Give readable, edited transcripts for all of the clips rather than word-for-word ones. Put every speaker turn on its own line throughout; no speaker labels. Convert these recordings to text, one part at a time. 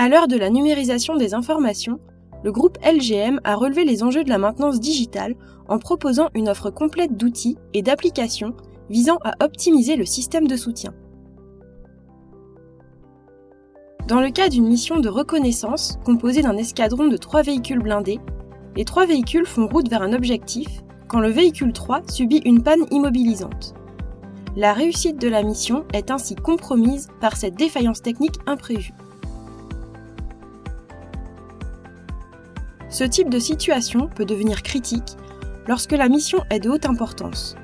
À l'heure de la numérisation des informations, le groupe LGM a relevé les enjeux de la maintenance digitale en proposant une offre complète d'outils et d'applications visant à optimiser le système de soutien. Dans le cas d'une mission de reconnaissance composée d'un escadron de 3 véhicules blindés, les 3 véhicules font route vers un objectif quand le véhicule 3 subit une panne immobilisante. La réussite de la mission est ainsi compromise par cette défaillance technique imprévue. Ce type de situation peut devenir critique lorsque la mission est de haute importance.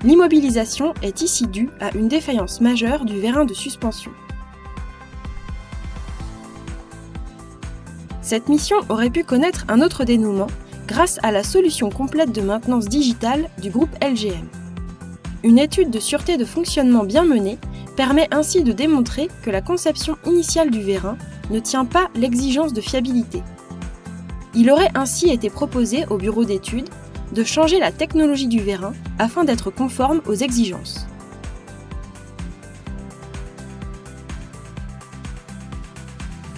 L'immobilisation est ici due à une défaillance majeure du vérin de suspension. Cette mission aurait pu connaître un autre dénouement grâce à la solution complète de maintenance digitale du groupe LGM. Une étude de sûreté de fonctionnement bien menée permet ainsi de démontrer que la conception initiale du vérin ne tient pas l'exigence de fiabilité. Il aurait ainsi été proposé au bureau d'études de changer la technologie du vérin afin d'être conforme aux exigences.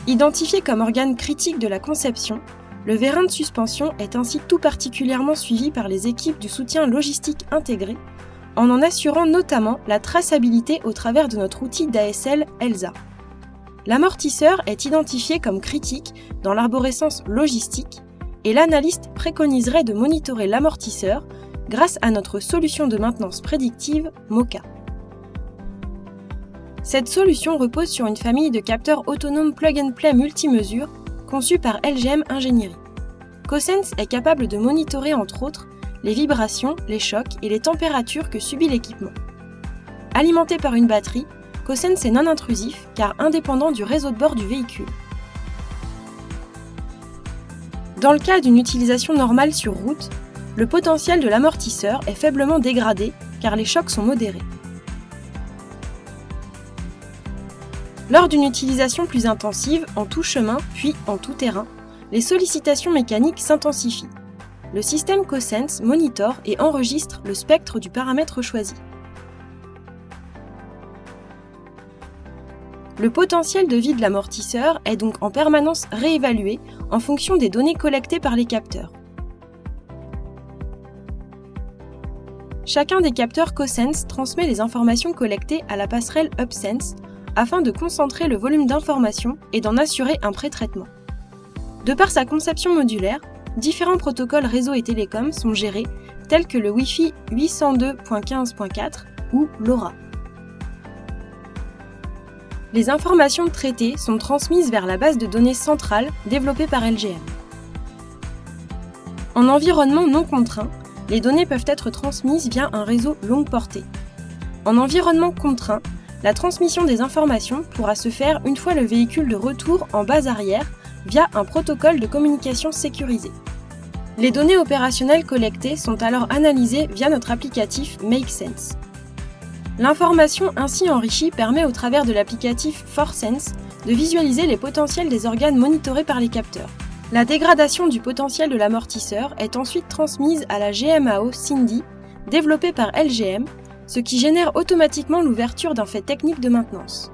Identifié comme organe critique de la conception, le vérin de suspension est ainsi tout particulièrement suivi par les équipes du soutien logistique intégré, en assurant notamment la traçabilité au travers de notre outil d'ASL ELSA. L'amortisseur est identifié comme critique dans l'arborescence logistique et l'analyste préconiserait de monitorer l'amortisseur grâce à notre solution de maintenance prédictive MOCA. Cette solution repose sur une famille de capteurs autonomes plug-and-play multimesure conçus par LGM Ingénierie. Cosense est capable de monitorer entre autres les vibrations, les chocs et les températures que subit l'équipement. Alimenté par une batterie, Cosense est non intrusif car indépendant du réseau de bord du véhicule. Dans le cas d'une utilisation normale sur route, le potentiel de l'amortisseur est faiblement dégradé car les chocs sont modérés. Lors d'une utilisation plus intensive, en tout chemin puis en tout terrain, les sollicitations mécaniques s'intensifient. Le système Cosense monitore et enregistre le spectre du paramètre choisi. Le potentiel de vie de l'amortisseur est donc en permanence réévalué en fonction des données collectées par les capteurs. Chacun des capteurs Cosense transmet les informations collectées à la passerelle UpSense afin de concentrer le volume d'informations et d'en assurer un pré-traitement. De par sa conception modulaire, différents protocoles réseau et télécom sont gérés, tels que le Wi-Fi 802.15.4 ou LoRa. Les informations traitées sont transmises vers la base de données centrale développée par LGM. En environnement non contraint, les données peuvent être transmises via un réseau longue portée. En environnement contraint, la transmission des informations pourra se faire une fois le véhicule de retour en base arrière via un protocole de communication sécurisé. Les données opérationnelles collectées sont alors analysées via notre applicatif MakeSense. L'information ainsi enrichie permet au travers de l'applicatif ForSense de visualiser les potentiels des organes monitorés par les capteurs. La dégradation du potentiel de l'amortisseur est ensuite transmise à la GMAO Cindy, développée par LGM, ce qui génère automatiquement l'ouverture d'un fait technique de maintenance.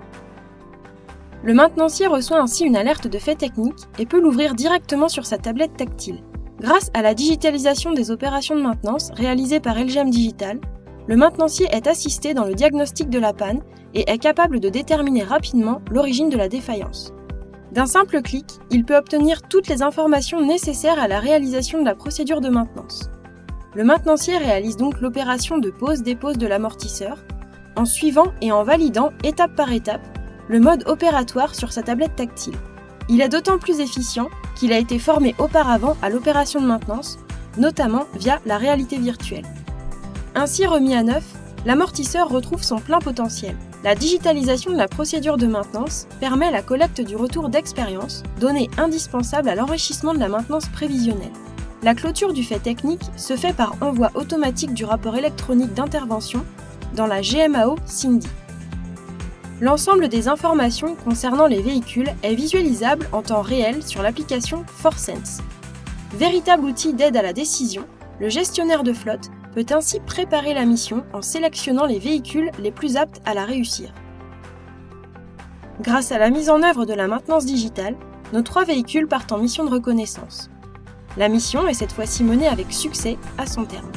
Le maintenancier reçoit ainsi une alerte de fait technique et peut l'ouvrir directement sur sa tablette tactile. Grâce à la digitalisation des opérations de maintenance réalisées par LGM Digital, le maintenancier est assisté dans le diagnostic de la panne et est capable de déterminer rapidement l'origine de la défaillance. D'un simple clic, il peut obtenir toutes les informations nécessaires à la réalisation de la procédure de maintenance. Le maintenancier réalise donc l'opération de pose-dépose de l'amortisseur en suivant et en validant étape par étape le mode opératoire sur sa tablette tactile. Il est d'autant plus efficient qu'il a été formé auparavant à l'opération de maintenance, notamment via la réalité virtuelle. Ainsi remis à neuf, l'amortisseur retrouve son plein potentiel. La digitalisation de la procédure de maintenance permet la collecte du retour d'expérience, donnée indispensable à l'enrichissement de la maintenance prévisionnelle. La clôture du fait technique se fait par envoi automatique du rapport électronique d'intervention dans la GMAO Cindy. L'ensemble des informations concernant les véhicules est visualisable en temps réel sur l'application ForSense. Véritable outil d'aide à la décision, le gestionnaire de flotte peut ainsi préparer la mission en sélectionnant les véhicules les plus aptes à la réussir. Grâce à la mise en œuvre de la maintenance digitale, nos 3 véhicules partent en mission de reconnaissance. La mission est cette fois-ci menée avec succès à son terme.